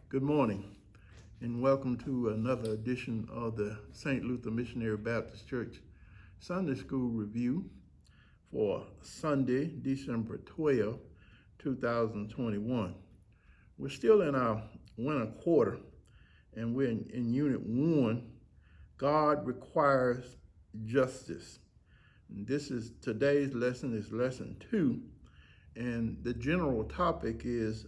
Good morning, and welcome to another edition of the St. Luther Missionary Baptist Church Sunday School Review for Sunday, December 12, 2021. We're still in our winter quarter, and we're in Unit 1, God Requires Justice. And today's lesson is Lesson 2, and the general topic is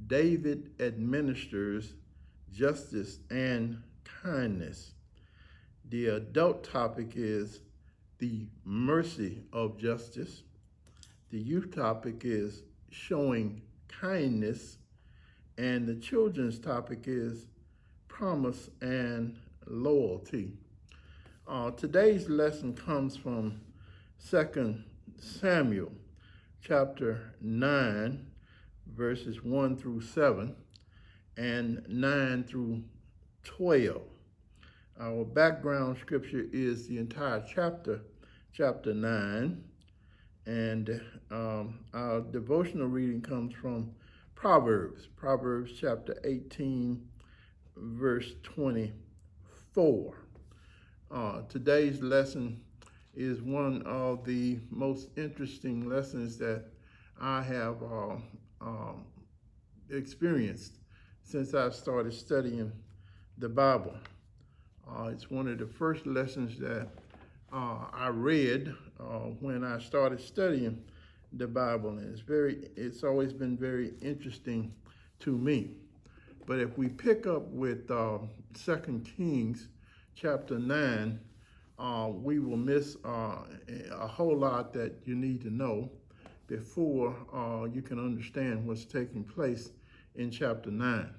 David administers justice and kindness. The adult topic is the mercy of justice. The youth topic is showing kindness. And the children's topic is promise and loyalty. Today's lesson comes from 2 Samuel chapter 9, verses 1 through 7 and 9 through 12. Our background scripture is the entire chapter 9, and our devotional reading comes from Proverbs chapter 18, verse 24. Today's lesson is one of the most interesting lessons that I have experienced since I started studying the Bible. It's one of the first lessons that I read when I started studying the Bible, and it's always been very interesting to me. But if we pick up with 2 Kings chapter 9, we will miss a whole lot that you need to know before you can understand what's taking place in chapter 9.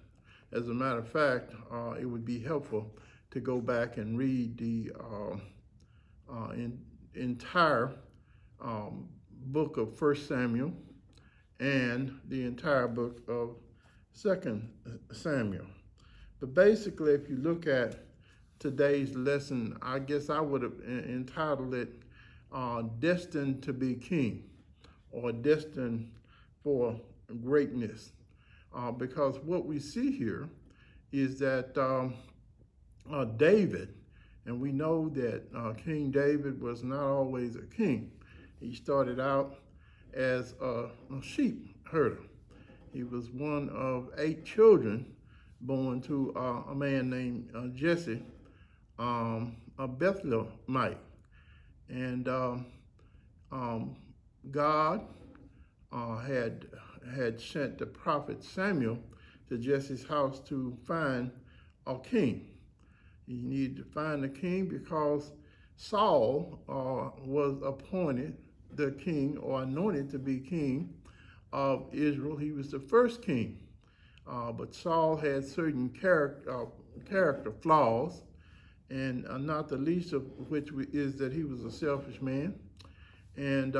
As a matter of fact, it would be helpful to go back and read the entire book of 1 Samuel and the entire book of 2 Samuel. But basically, if you look at today's lesson, I guess I would have entitled it Destined to be King, or Destined for Greatness. Because what we see here is that David, and we know that King David was not always a king. He started out as a sheep herder. He was one of 8 children born to a man named Jesse, a Bethlehemite. And God had sent the prophet Samuel to Jesse's house to find a king. He needed to find a king because Saul was appointed the king, or anointed to be king of Israel. He was the first king, but Saul had certain character flaws, and not the least of which is that he was a selfish man, and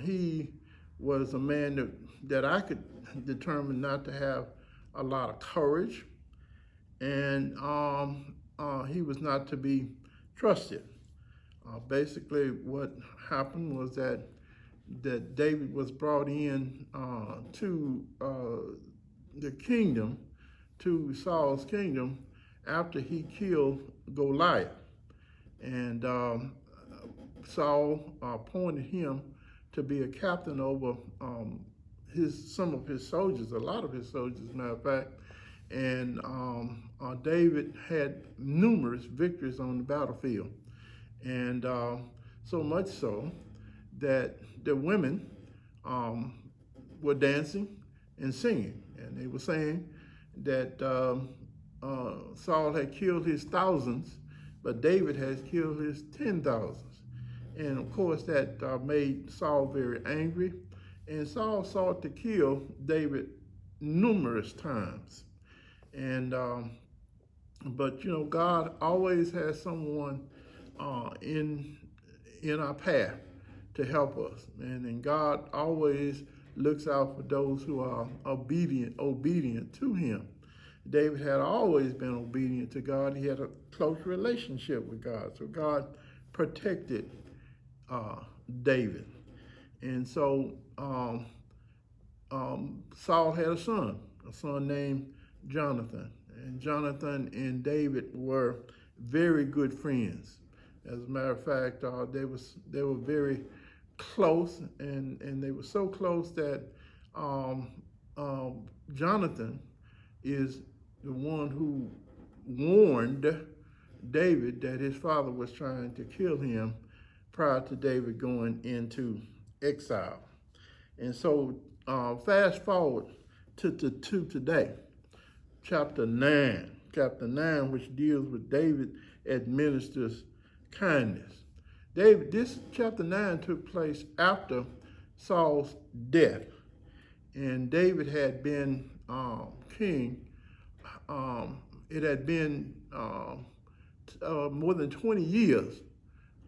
he was a man that I could determine not to have a lot of courage, and he was not to be trusted. Basically, what happened was that David was brought in to the kingdom, to Saul's kingdom, after he killed Goliath. And Saul appointed him to be a captain over some of his soldiers, a lot of his soldiers, as a matter of fact. And David had numerous victories on the battlefield. And so much so that the women were dancing and singing. And they were saying that Saul had killed his thousands, but David has killed his 10,000s. And of course, that made Saul very angry. And Saul sought to kill David numerous times. And but you know, God always has someone in our path to help us, and God always looks out for those who are obedient to Him. David had always been obedient to God. He had a close relationship with God, so God protected David. And so Saul had a son named Jonathan. And Jonathan and David were very good friends. As a matter of fact, they were very close, and they were so close that um, Jonathan is the one who warned David that his father was trying to kill him prior to David going into exile. And so fast forward to today, chapter 9, which deals with David administers kindness. This chapter 9 took place after Saul's death, and David had been king. It had been more than 20 years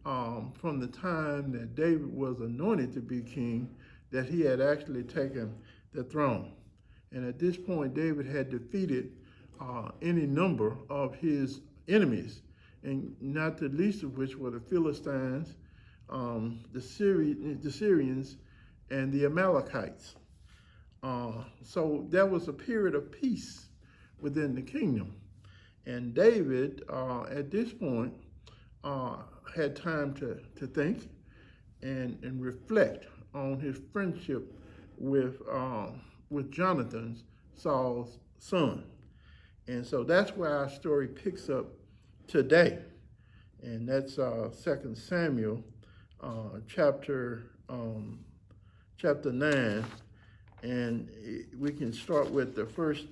from the time that David was anointed to be king that he had actually taken the throne. And at this point, David had defeated any number of his enemies, and not the least of which were the Philistines, the Syrians, and the Amalekites. So there was a period of peace within the kingdom. And David, at this point, had time to think and reflect on his friendship with Jonathan, Saul's son. And so that's where our story picks up today. And that's 2 Samuel chapter 9. And we can start with the first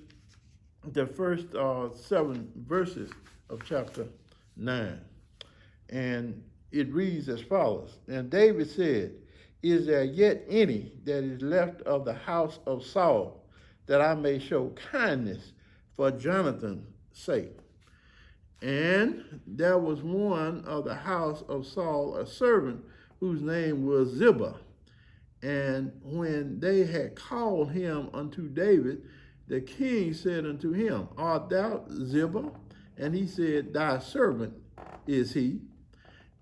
7 verses of chapter 9. And it reads as follows. And David said, "Is there yet any that is left of the house of Saul, that I may show kindness for Jonathan's sake?" And there was one of the house of Saul, a servant, whose name was Ziba. And when they had called him unto David, the king said unto him, "Art thou Ziba?" And he said, "Thy servant is he."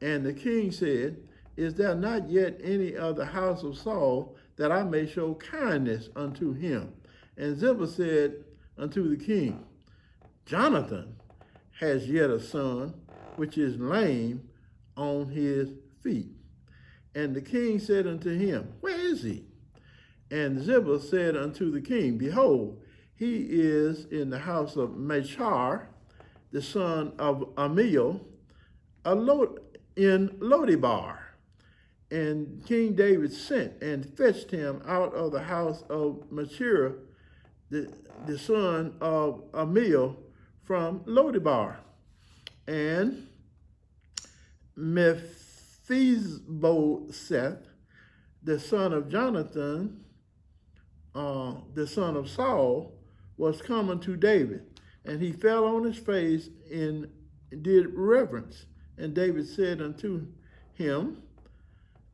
And the king said, "Is there not yet any of the house of Saul, that I may show kindness unto him?" And Ziba said unto the king, "Jonathan has yet a son, which is lame on his feet." And the king said unto him, "Where is he?" And Ziba said unto the king, "Behold, he is in the house of Machar, the son of Amiel, in Lodebar." And King David sent and fetched him out of the house of Machir, the son of Amiel, from Lodebar. And Mephibosheth, the son of Jonathan, the son of Saul, was coming to David, and he fell on his face and did reverence. And David said unto him,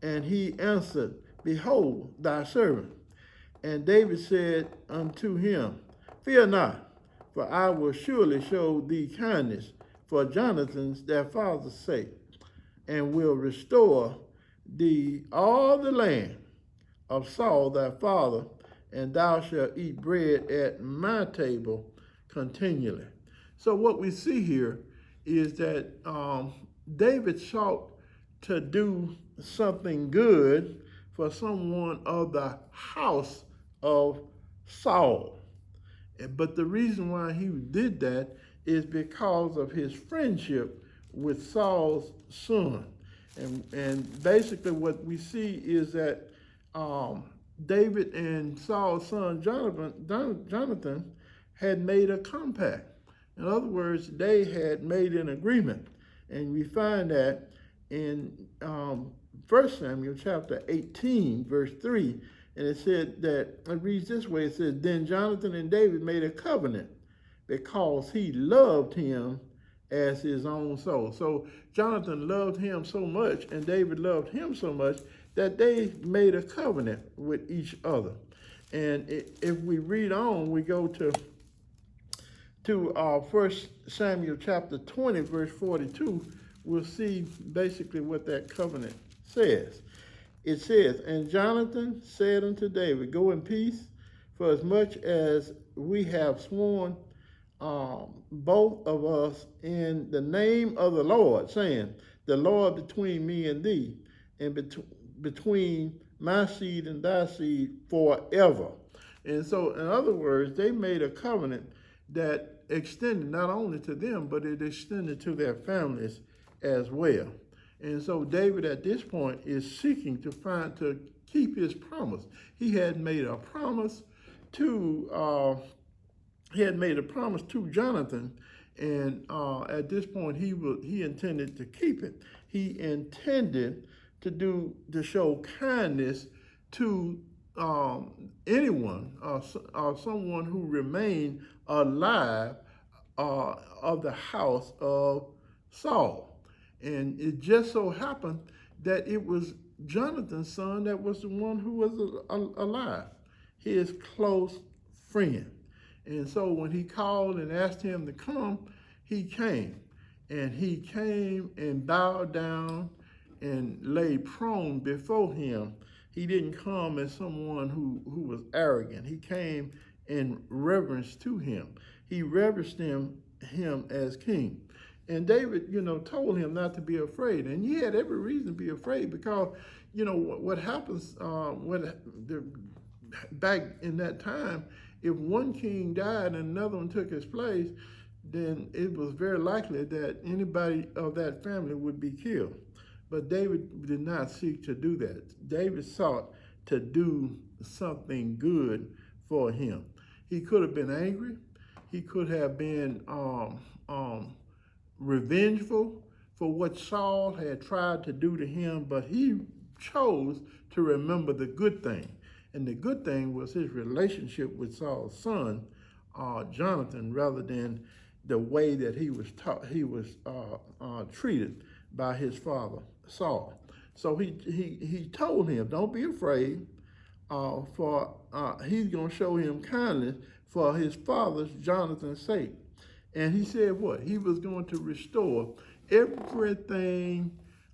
and he answered, "Behold, thy servant." And David said unto him, "Fear not, for I will surely show thee kindness for Jonathan's their father's sake, and will restore thee all the land of Saul thy father, and thou shalt eat bread at my table continually." So what we see here is that David sought to do something good for someone of the house of Saul. But the reason why he did that is because of his friendship with Saul's son. And basically what we see is that David and Saul's son Jonathan had made a compact. In other words, they had made an agreement. And we find that in 1 Samuel chapter 18, verse 3, and it said that, it reads this way, it says, "Then Jonathan and David made a covenant because he loved him as his own soul." So Jonathan loved him so much, and David loved him so much, that they made a covenant with each other. And if we read on, we go to 1 Samuel chapter 20, verse 42, we'll see basically what that covenant says. It says, "And Jonathan said unto David, Go in peace, for as much as we have sworn both of us in the name of the Lord, saying, the Lord between me and thee, and between my seed and thy seed forever. And so, in other words, they made a covenant that extended not only to them, but it extended to their families as well. And so David at this point is seeking to keep his promise. He had made a promise to Jonathan, and at this point he intended to keep it. He intended to show kindness to anyone or someone who remained alive of the house of Saul. And it just so happened that it was Jonathan's son that was the one who was alive, his close friend. And so when he called and asked him to come, he came. And he came and bowed down and lay prone before him. He didn't come as someone who was arrogant. He came in reverence to him. He reverenced him as king. And David, told him not to be afraid. And he had every reason to be afraid because, what happens back in that time, if one king died and another one took his place, then it was very likely that anybody of that family would be killed. But David did not seek to do that. David sought to do something good for him. He could have been angry. He could have been revengeful for what Saul had tried to do to him, but he chose to remember the good thing. And the good thing was his relationship with Saul's son, Jonathan, rather than the way that he was treated by his father, Saul. So he told him, don't be afraid, for he's going to show him kindness for his father's, Jonathan's sake. And he said what? He was going to restore everything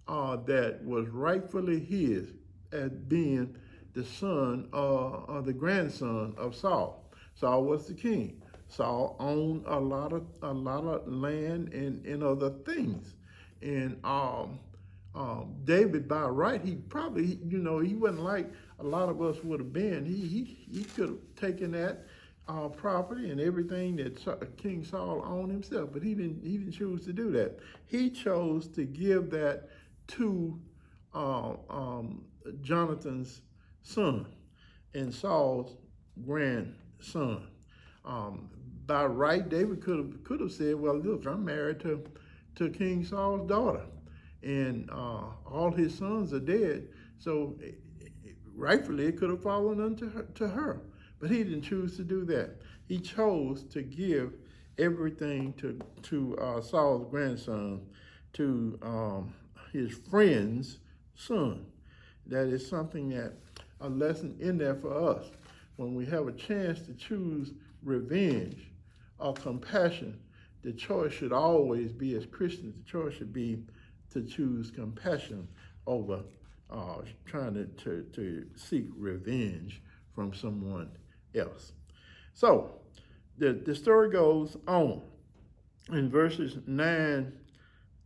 that was rightfully his as being the son or the grandson of Saul. Saul was the king. Saul owned a lot of land and other things. And David, by right, he probably, he wasn't like a lot of us would have been. He could have taken that property and everything that King Saul owned himself, but he didn't choose to do that. He chose to give that to Jonathan's son and Saul's grandson. By right, David could have said, well, look, I'm married to King Saul's daughter, and all his sons are dead, so rightfully it could have fallen unto her. But he didn't choose to do that. He chose to give everything to Saul's grandson, to his friend's son. That is something a lesson in there for us. When we have a chance to choose revenge or compassion, the choice should always be, as Christians, the choice should be to choose compassion over trying to seek revenge from someone else. So the story goes on in verses 9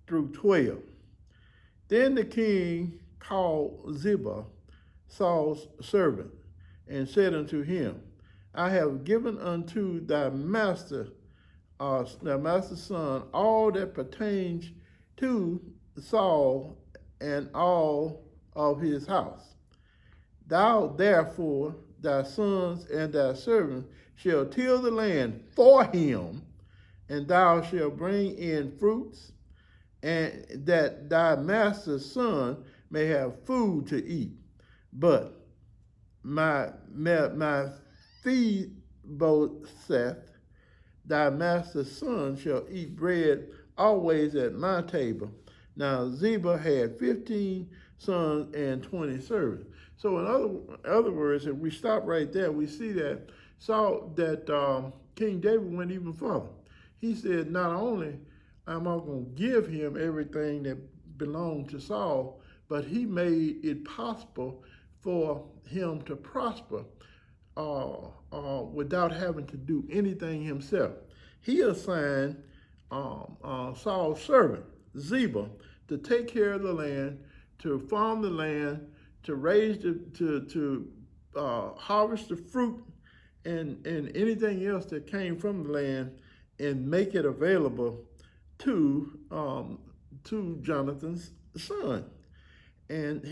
through 12. Then the king called Ziba, Saul's servant, and said unto him, I have given unto thy master's son all that pertains to Saul and all of his house. Thou therefore, thy sons and thy servants shall till the land for him, and thou shalt bring in fruits, and that thy master's son may have food to eat. But my Mephibosheth, thy master's son, shall eat bread always at my table. Now Ziba had 15 sons and 20 servants. So in other words, if we stop right there, we see that King David went even further. He said, not only am I going to give him everything that belonged to Saul, but he made it possible for him to prosper without having to do anything himself. he assigned Saul's servant, Ziba, to take care of the land, to farm the land, to raise to harvest the fruit and anything else that came from the land, and make it available to Jonathan's son. And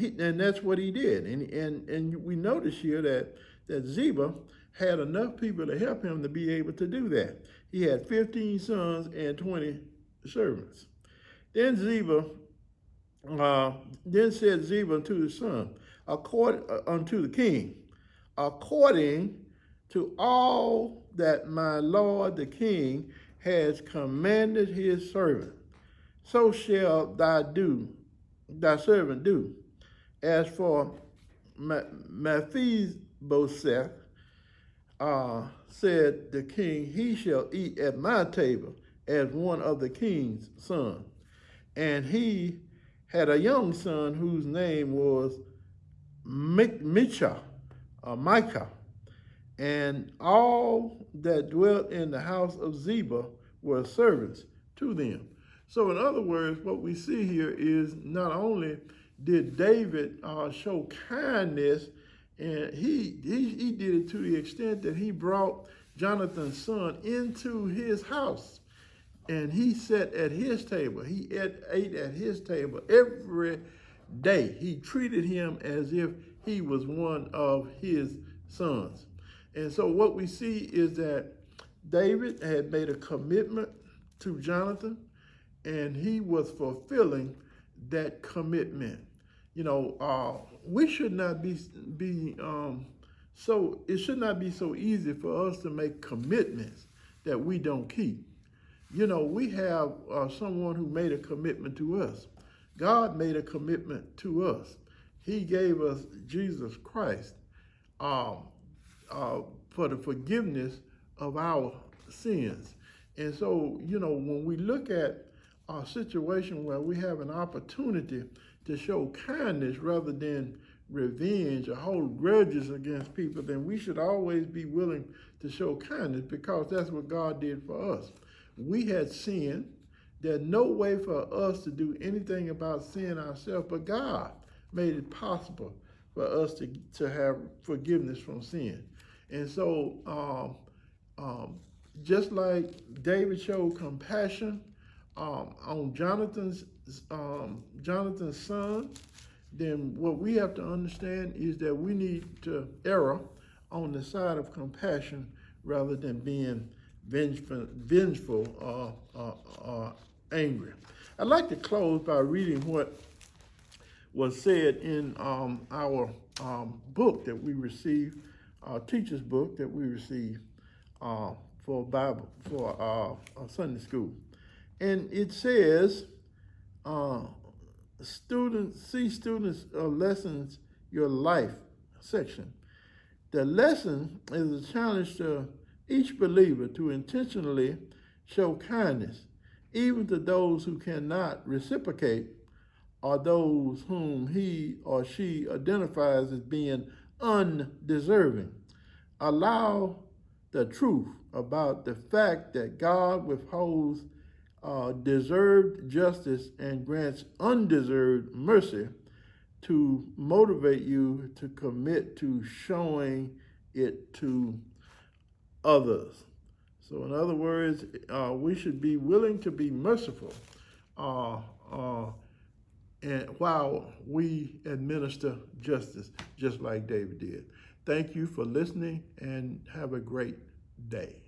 that's what he did. And we notice here that Ziba had enough people to help him to be able to do that. He had 15 sons and 20 servants. Then said Ziba unto his son, unto the king, according to all that my lord the king has commanded his servant, so shall thy servant do. As for Mephibosheth, said the king, he shall eat at my table as one of the king's sons. And he had a young son whose name was Micah. And all that dwelt in the house of Ziba were servants to them. So in other words, what we see here is not only did David show kindness, and he did it to the extent that he brought Jonathan's son into his house, and he sat at his table. He ate at his table every day. He treated him as if he was one of his sons. And so what we see is that David had made a commitment to Jonathan, and he was fulfilling that commitment. You know, we should not be so, it should not be so easy for us to make commitments that we don't keep. You know, we have someone who made a commitment to us. God made a commitment to us. He gave us Jesus Christ for the forgiveness of our sins. And so, you know, when we look at a situation where we have an opportunity to show kindness rather than revenge or hold grudges against people, then we should always be willing to show kindness, because that's what God did for us. We had sinned. There's no way for us to do anything about sin ourselves, but God made it possible for us to have forgiveness from sin. And so just like David showed compassion on Jonathan's son, then what we have to understand is that we need to err on the side of compassion rather than being vengeful or angry. I'd like to close by reading what was said in our book that we received, our teacher's book that we received for Sunday school. And it says, students lessons your life section. The lesson is a challenge to each believer to intentionally show kindness, even to those who cannot reciprocate or those whom he or she identifies as being undeserving. Allow the truth about the fact that God withholds deserved justice and grants undeserved mercy to motivate you to commit to showing it to others. So in other words, we should be willing to be merciful and while we administer justice, just like David did. Thank you for listening, and have a great day.